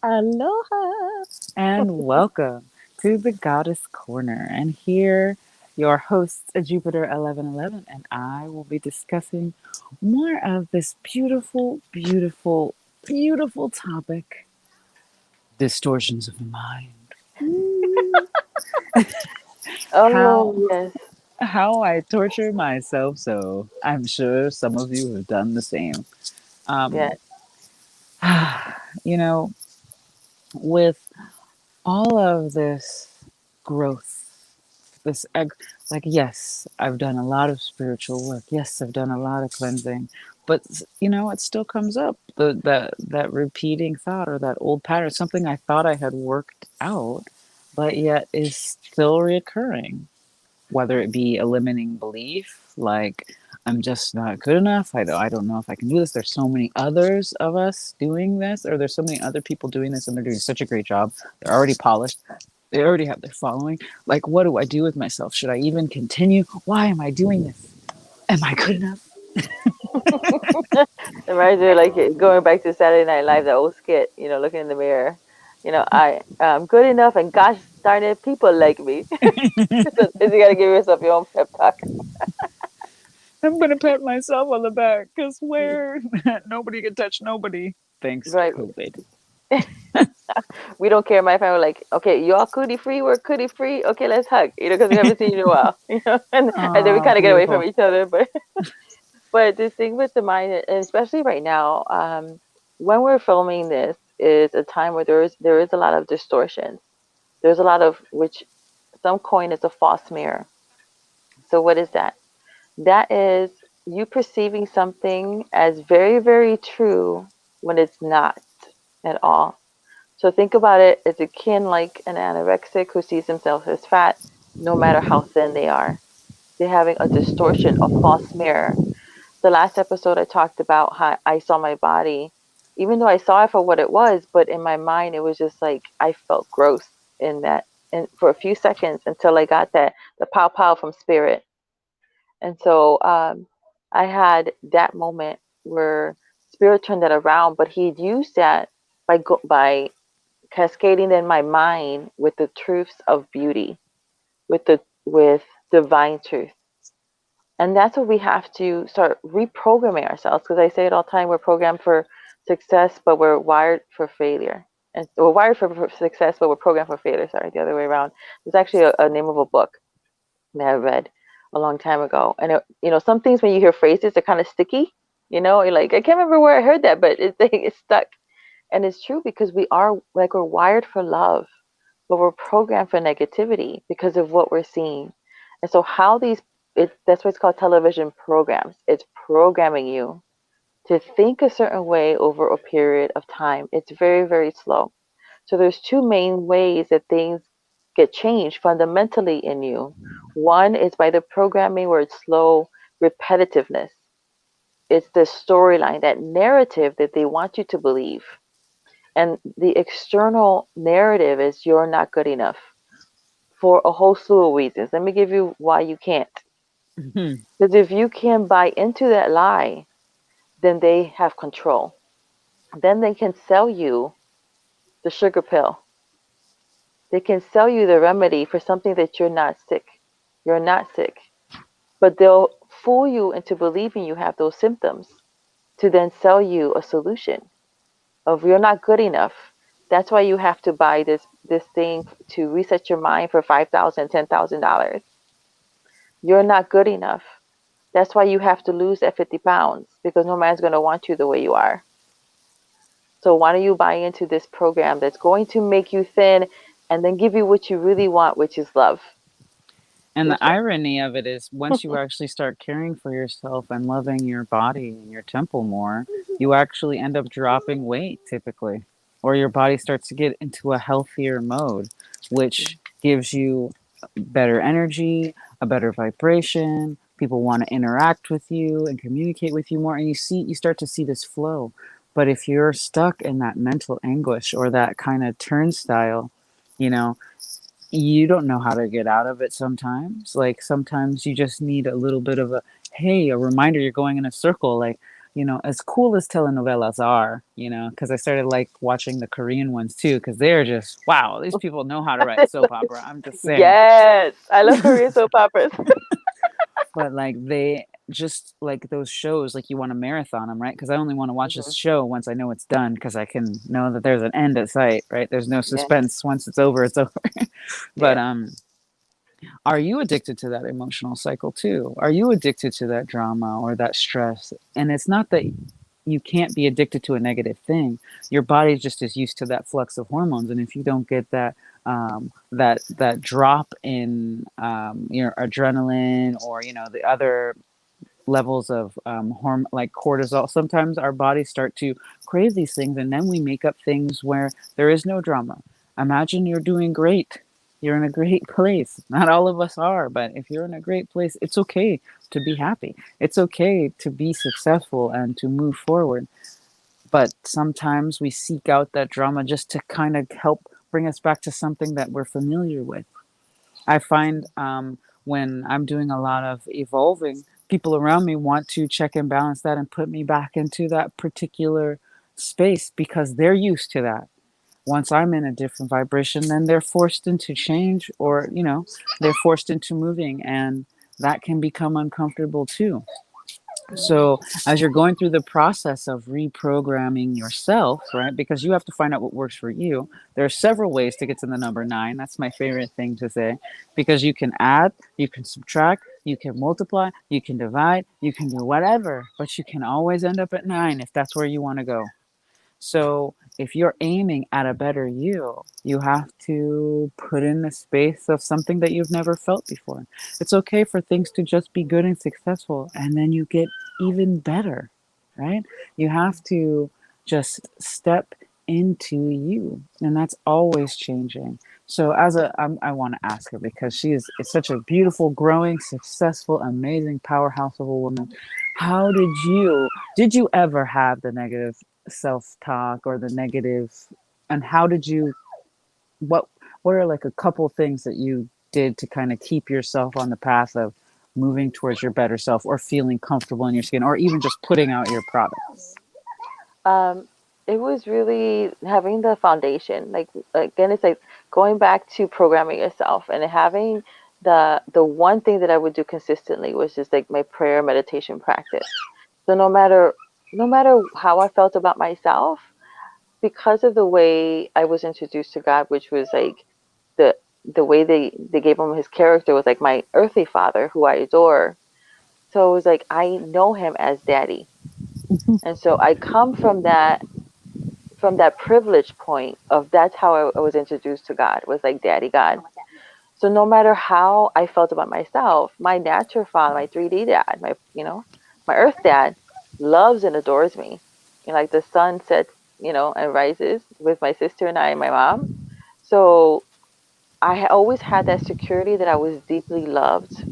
Aloha and welcome to the Goddess Corner. And here, your hosts, Jupiter 1111, and I will be discussing more of this beautiful, beautiful, beautiful topic, distortions of the mind. Ooh. Oh, How yes. how I torture myself so. I'm sure some of you have done the same. Um, Yes. you know, with all of this growth, like, yes, I've done a lot of spiritual work. Yes, I've done a lot of cleansing, but it still comes up, that repeating thought or that old pattern, something I thought I had worked out, but yet is still reoccurring, whether it be a limiting belief, like I'm just not good enough. I don't know if I can do this. There's so many others of us doing this, or there's so many other people doing this, and they're doing such a great job. They're already polished. They already have their following. Like, what do I do with myself? Should I even continue? Why am I doing this? Am I good enough? It reminds me of, like, going back to Saturday Night Live, the old skit, looking in the mirror. I'm good enough, and gosh darn it, people like me. So you got to give yourself your own pep talk. I'm gonna pat myself on the back because where nobody can touch nobody thanks to Right. COVID. We don't care. My family, like, okay, you all cootie free, we're cootie free. Okay, let's hug, because we haven't seen you in a while, and then we Oh, kind of get away from beautiful. each other. But the thing with the mind, and especially right now, when we're filming this, is a time where there is a lot of distortions. There's a lot of, which some coin as a false mirror. So what is that? That is you perceiving something as very, very true when it's not at all. So think about it as akin like an anorexic who sees themselves as fat, no matter how thin they are. They're having a distortion, a false mirror. The last episode I talked about how I saw my body, even though I saw it for what it was, but in my mind it was just like I felt gross in that, and for a few seconds until I got that the pow pow from spirit. And so I had that moment where spirit turned that around, but he'd used that by cascading in my mind with the truths of beauty, with divine truth. And that's what we have to start reprogramming ourselves, because I say it all the time, we're programmed for success but we're wired for failure, and we're wired for success but we're programmed for failure. Sorry, the other way around. There's actually a name of a book that I read a long time ago, and some things, when you hear phrases, they're kind of sticky. You're like, I can't remember where I heard that, but it's stuck. And it's true, because we're wired for love, but we're programmed for negativity because of what we're seeing. And so how that's what it's called, television programs. It's programming you to think a certain way over a period of time. It's very, very slow. So there's two main ways that things get changed fundamentally in you. One is by the programming, where it's slow repetitiveness. It's the storyline, that narrative that they want you to believe. And the external narrative is you're not good enough for a whole slew of reasons. Let me give you why you can't. Mhm. Because if you can buy into that lie, then they have control. Then they can sell you the sugar pill. They can sell you the remedy for something that you're not sick. You're not sick. But they'll fool you into believing you have those symptoms to then sell you a solution of you're not good enough. That's why you have to buy this thing to reset your mind for $5,000, $10,000. You're not good enough. That's why you have to lose that 50 pounds, because no man's going to want you the way you are. So why don't you buy into this program that's going to make you thin and then give you what you really want, which is love. And the Which irony of it is, once you actually start caring for yourself and loving your body and your temple more, you actually end up dropping weight typically, or your body starts to get into a healthier mode, which gives you better energy, a better vibration. People want to interact with you and communicate with you more, and you start to see this flow. But if you're stuck in that mental anguish or that kind of turnstile, you know, you don't know how to get out of it sometimes. Like sometimes you just need a little bit of a hey, a reminder you're going in a circle. Like as cool as telenovelas are, because I started like watching the Korean ones too, because they're just, wow, these people know how to write soap opera. I'm just saying. Yes, I love Korean soap operas. But like they just like those shows, like you want to marathon them, right? Because I only want to watch this Hmm. show once I know it's done, because I can know that there's an end at sight, right? There's no Yeah, suspense. Once it's over, it's over. But yeah. are you addicted to that emotional cycle too? Are you addicted to that drama or that stress? And it's not that you can't be addicted to a negative thing. Your body just is used to that flux of hormones, and if you don't get that drop in your adrenaline, or the other levels of like cortisol, sometimes our bodies start to crave these things, and then we make up things where there is no drama. Imagine you're doing great. You're in a great place. Not all of us are, but if you're in a great place, it's okay to be happy. It's okay to be successful and to move forward. But sometimes we seek out that drama just to kind of help bring us back to something that we're familiar with. I find when I'm doing a lot of evolving, people around me want to check and balance that and put me back into that particular space, because they're used to that. Once I'm in a different vibration, then they're forced into change, or, they're forced into moving, and that can become uncomfortable too. Hmm. So, as you're going through the process of reprogramming yourself, right? Because you have to find out what works for you. There are several ways to get to the number nine. That's my favorite thing to say, because you can add, you can subtract, you can multiply, you can divide, you can do whatever, but you can always end up at nine if that's where you want to go. So if you're aiming at a better you have to put in the space of something that you've never felt before. It's okay for things to just be good and successful, and then you get even better, right? You have to just step into you, and that's always changing. So I want to ask her, because she is such a beautiful, growing, successful, amazing powerhouse of a woman. How did you ever have the negative self-talk or the negative, and how did you what what are like a couple things that you did to kind of keep yourself on the path of moving towards your better self, or feeling comfortable in your skin, or even just putting out your products? Um, it was really having the foundation. Like again, it's like going back to programming yourself and having the one thing that I would do consistently was just like my prayer meditation practice. So no matter how I felt about myself, because of the way I was introduced to God, which was like the the way they gave him his character was like my earthly father who I adore. So it was like I know him as daddy. And so I come from that privilege point of that's how I was introduced to God, was like daddy God. So no matter how I felt about myself, my natural father, my 3D dad, my earth dad loves and adores me. Like the sun sets, and rises with my sister and I and my mom. So I always had that security that I was deeply loved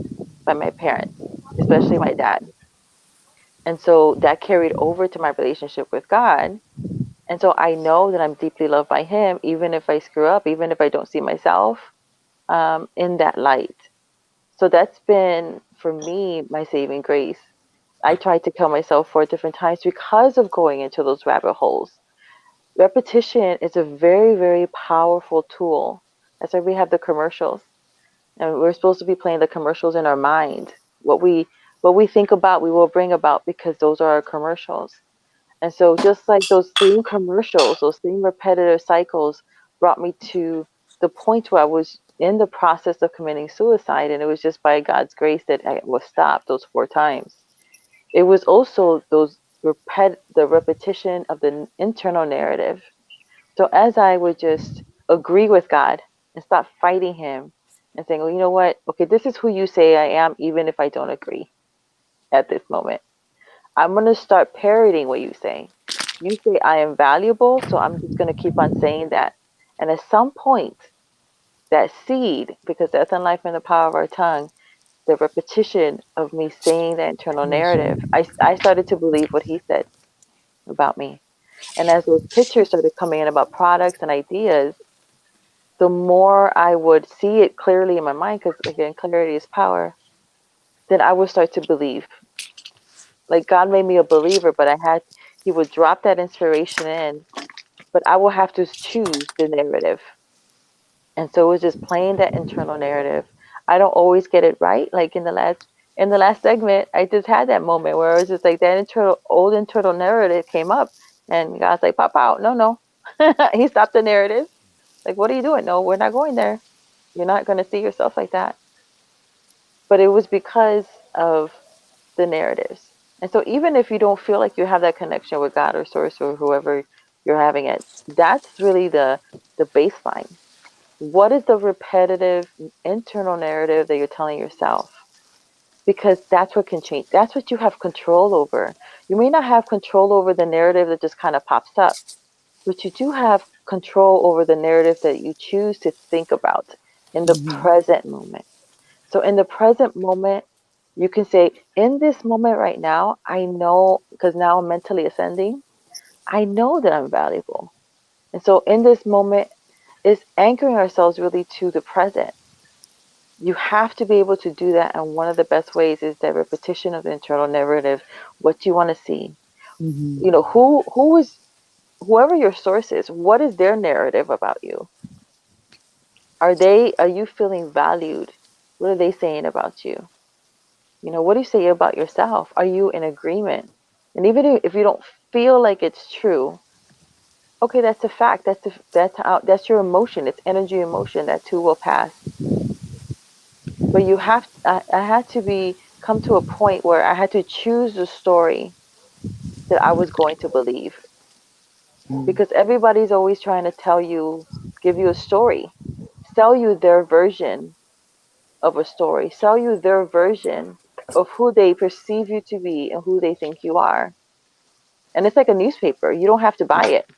by my parents, especially my dad. And so that carried over to my relationship with God. And so I know that I'm deeply loved by him, even if I screw up, even if I don't see myself in that light. So that's been, for me, my saving grace. I tried to kill myself 4 different times because of going into those rabbit holes. Repetition is a very, very powerful tool. That's why we have the commercials. And we're supposed to be playing the commercials in our mind. What we think about, we will bring about because those are our commercials. And so just like those same commercials, those same repetitive cycles brought me to the point where I was in the process of committing suicide, and it was just by God's grace that I was stopped those 4 times. It was also the repetition of the internal narrative. So as I would just agree with God and stop fighting him and saying, well, you know what? Okay, this is who you say I am, even if I don't agree at this moment. I'm going to start parroting what you say. You say I am valuable, so I'm just going to keep on saying that. And at some point, that seed, because death and life in the power of our tongue, the repetition of me saying that internal narrative, I started to believe what he said about me. And as those pictures started coming in about products and ideas, the more I would see it clearly in my mind, because again, clarity is power, then I would start to believe. Like God made me a believer, but He would drop that inspiration in, but I will have to choose the narrative. And so it was just playing that internal narrative. I don't always get it right. Like in the last segment, I just had that moment where it was just like that internal narrative came up, and God's like, "Pop out, no, no." He stopped the narrative. Like, what are you doing? No, we're not going there. You're not going to see yourself like that. But it was because of the narratives. And so even if you don't feel like you have that connection with God or source or whoever you're having it, that's really the baseline. What is the repetitive internal narrative that you're telling yourself? Because that's what can change. That's what you have control over. You may not have control over the narrative that just kind of pops up, but you do have control over the narrative that you choose to think about in the Hmm. present moment. So in the present moment, you can say, in this moment right now, I know, because now I'm mentally ascending, I know that I'm valuable. And so in this moment, is anchoring ourselves really to the present. You have to be able to do that. And one of the best ways is the repetition of the internal narrative, what you want to see. Hmm. You know, who is, whoever your source is, what is their narrative about you? Are you feeling valued? What are they saying about you? You know, what do you say about yourself? Are you in agreement? And even if you don't feel like it's true, okay, that's a fact. That's your emotion. It's energy emotion. That too will pass. But I had to come to a point where I had to choose the story that I was going to believe, because everybody's always trying to give you a story, sell you their version of a story, sell you their version of who they perceive you to be and who they think you are. And it's like a newspaper. You don't have to buy it.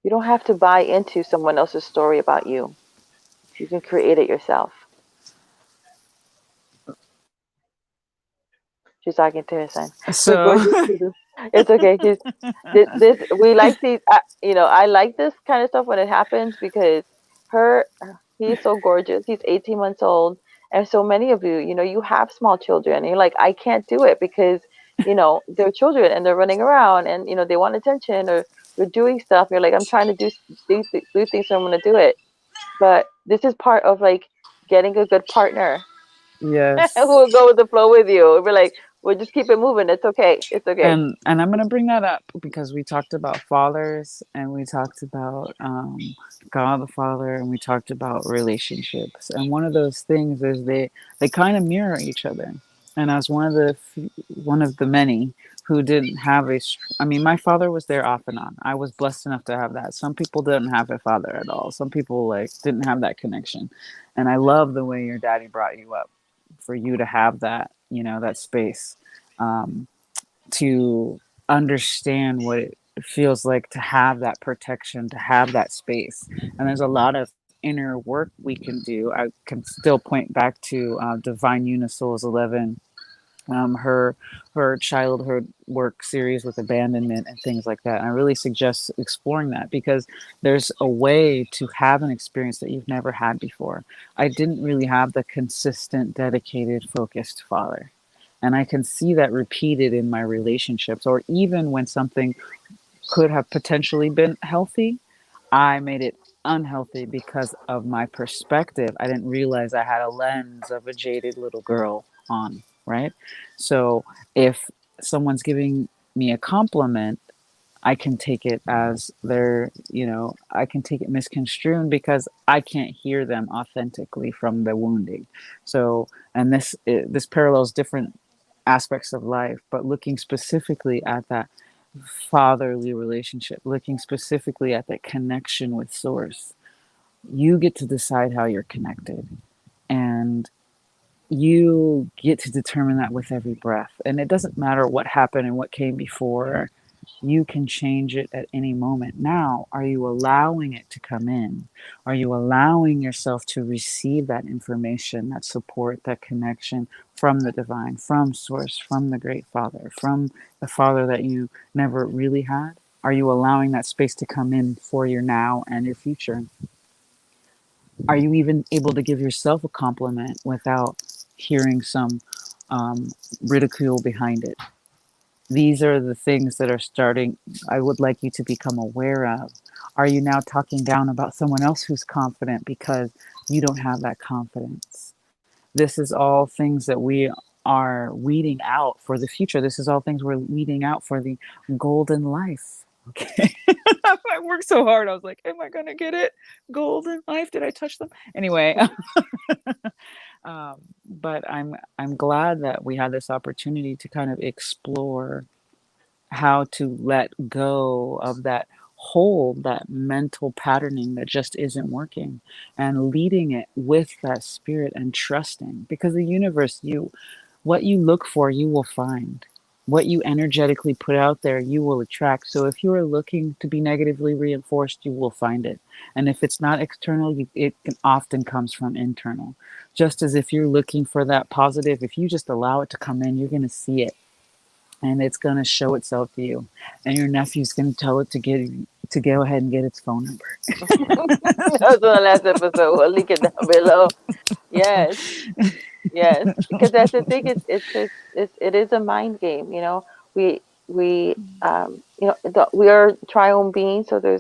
You don't have to buy into someone else's story about you. You can create it yourself. She's talking to her son. Her So, gorgeous children. It's okay. We like these. I like this kind of stuff when it happens because her he's so gorgeous. He's 18 months old, and so many of you, you have small children, and you're like, I can't do it because they're children and they're running around and they want attention or they're doing stuff. You're like, I'm trying to do things, so I'm gonna do it. But this is part of like getting a good partner who yes. will go with the flow with you. We're like, we'll just keep it moving. It's okay. It's okay. And I'm gonna bring that up because we talked about fathers and we talked about God the Father and we talked about relationships. And one of those things is they kind of mirror each other. And as one of the many who didn't have I mean, my father was there off and on. I was blessed enough to have that. Some people didn't have a father at all. Some people like didn't have that connection. And I love the way your daddy brought you up for you to have that, that space. Um, to understand what it feels like to have that protection, to have that space. And there's a lot of inner work we can do. I can still point back to Divine Unisoul's 11, her childhood work series with abandonment and things like that. And I really suggest exploring that because there's a way to have an experience that you've never had before. I didn't really have the consistent, dedicated, focused father. And I can see that repeated in my relationships, or even when something could have potentially been healthy, I made it unhealthy because of my perspective. I didn't realize I had a lens of a jaded little girl on, right? So if someone's giving me a compliment, I can take it as I can take it misconstrued because I can't hear them authentically from the wounding. So, and this parallels different aspects of life, but looking specifically at that fatherly relationship, looking specifically at that connection with source, you get to decide how you're connected. And you get to determine that with every breath. And it doesn't matter what happened and what came before. You can change it at any moment. Now, are you allowing it to come in? Are you allowing yourself to receive that information, that support, that connection from the divine, from source, from the great father, from the father that you never really had? Are you allowing that space to come in for your now and your future? Are you even able to give yourself a compliment without hearing some um, ridicule behind it. These are the things that are starting, I would like you to become aware of. Are you now talking down about someone else who's confident because you don't have that confidence? This is all things that we are weeding out for the future. This is all things we're weeding out for the golden life. Okay. I worked so hard. I was like, am I going to get it? Golden life? Did I touch them? Anyway, but I'm glad that we had this opportunity to kind of explore how to let go of that hold, that mental patterning that just isn't working, and leading it with that spirit and trusting, because the universe, what you look for you will find. What you energetically put out there you will attract. So if you are looking to be negatively reinforced, you will find it. And if it's not external, it can often comes from internal. Just as if you're looking for that positive, if you just allow it to come in, you're going to see it, and it's going to show itself to you, and your nephew's going to tell it to go ahead and get its phone number. That was on the last episode. We'll link it down below. Yes. Yes, because that's the thing. It is a mind game. We are triune beings, so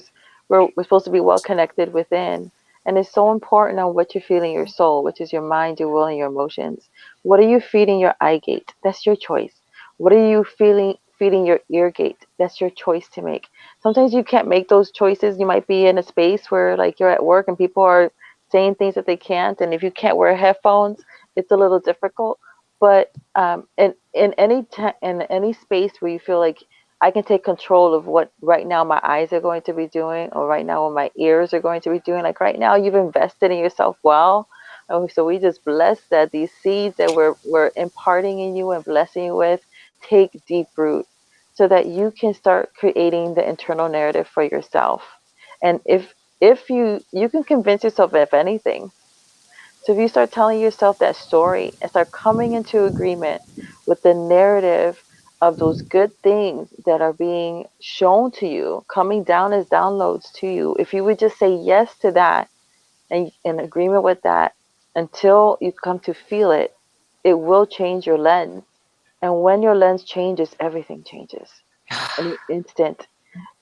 we're supposed to be well connected within, and it's so important on what you're feeling your soul, which is your mind, your will, and your emotions. What are you feeding your eye gate? That's your choice. What are you feeding your ear gate? That's your choice to make. Sometimes you can't make those choices. You might be in a space where like you're at work and people are saying things that they can't, and if you can't wear headphones, it's a little difficult. But in any space where you feel like I can take control of what right now my eyes are going to be doing, or right now what my ears are going to be doing. Like right now, you've invested in yourself well, and so we just bless that these seeds that we're imparting in you and blessing you with take deep root, so that you can start creating the internal narrative for yourself. And if you can convince yourself of anything, so if you start telling yourself that story and start coming into agreement with the narrative of those good things that are being shown to you, coming down as downloads to you, if you would just say yes to that and in agreement with that until you come to feel it, it will change your lens. And when your lens changes, everything changes in an instant.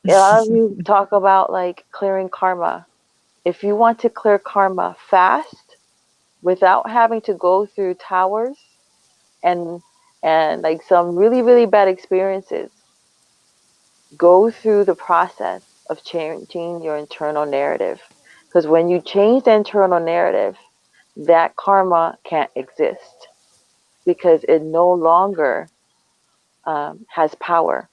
A lot of you talk about like clearing karma. If you want to clear karma fast, without having to go through towers and like some really really bad experiences, go through the process of changing your internal narrative, because when you change the internal narrative, that karma can't exist, because it no longer has power.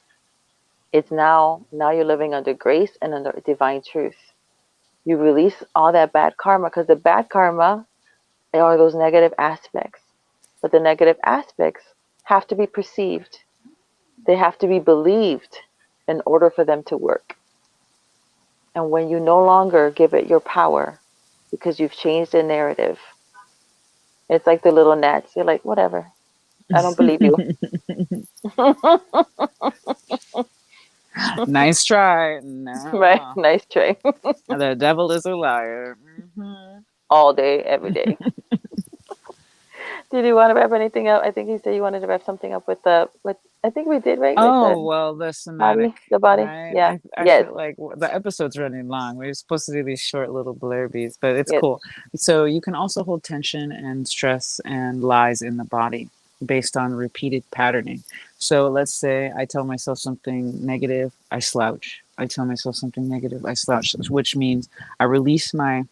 It's now you're living under grace and under divine truth. You release all that bad karma, because the bad karma are those negative aspects. But the negative aspects have to be perceived, they have to be believed in order for them to work. And when you no longer give it your power because you've changed the narrative, it's like the little gnats. You're like, whatever, I don't believe you. Nice try. Right? No, Nice try. the devil is a liar. Hmm. All day, every day. Did you want to wrap anything up? I think you said you wanted to wrap something up with I think we did, right? With Oh, well, the somatic, the body. right? Yeah. I Yes. feel like the episode's running long. We're supposed to do these short little blurbies, but it's Yes. cool. So you can also hold tension and stress and lies in the body based on repeated patterning. So let's say I tell myself something negative, I slouch. I tell myself something negative, I slouch, which means I release my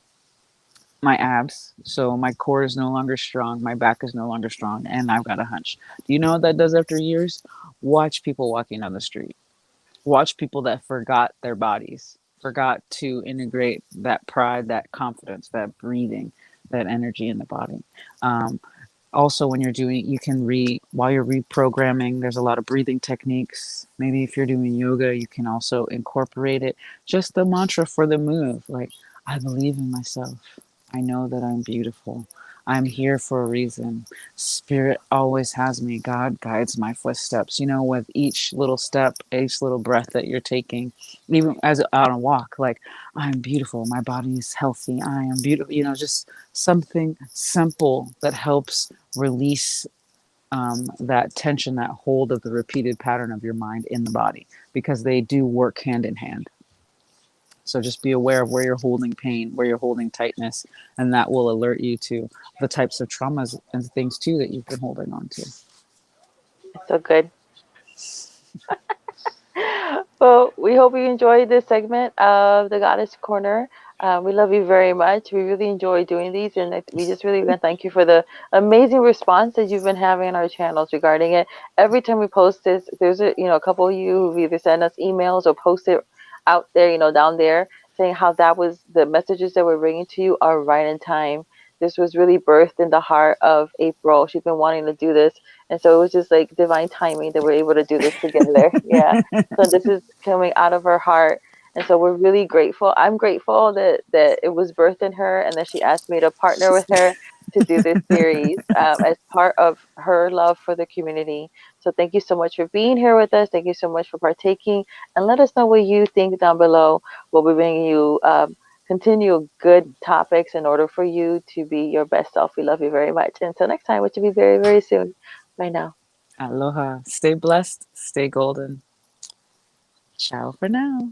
abs, so my core is no longer strong, my back is no longer strong, and I've got a hunch. Do you know what that does after years? Watch people walking down the street. Watch people that forgot their bodies, forgot to integrate that pride, that confidence, that breathing, that energy in the body. Um, Also, when you're doing, you can while you're reprogramming, there's a lot of breathing techniques. Maybe if you're doing yoga, you can also incorporate it. Just the mantra for the move, like, I believe in myself. I know that I'm beautiful. I'm here for a reason. Spirit always has me. God guides my footsteps. You know, with each little step, each little breath that you're taking, even as on a walk, like, I'm beautiful. My body is healthy. I am beautiful. You know, just something simple that helps release that tension, that hold of the repeated pattern of your mind in the body, because they do work hand in hand. So just be aware of where you're holding pain, where you're holding tightness, and that will alert you to the types of traumas and things too that you've been holding on to. It's so good. Well, we hope you enjoyed this segment of the Goddess Corner. We love you very much. We really enjoy doing these, and we just really want to thank you for the amazing response that you've been having on our channels regarding it. Every time we post this, there's a couple of you who've either sent us emails or posted out there, down there, saying how that was the messages that we're bringing to you are right in time. This was really birthed in the heart of April. She's been wanting to do this, and so it was just like divine timing that we're able to do this together. Yeah. So this is coming out of her heart. And so we're really grateful. I'm grateful that it was birthed in her and that she asked me to partner with her to do this series as part of her love for the community. So thank you so much for being here with us. Thank you so much for partaking. And let us know what you think down below. We'll be bringing you continue good topics in order for you to be your best self. We love you very much. Until next time, which will be very, very soon. Bye now. Aloha. Stay blessed. Stay golden. Ciao for now.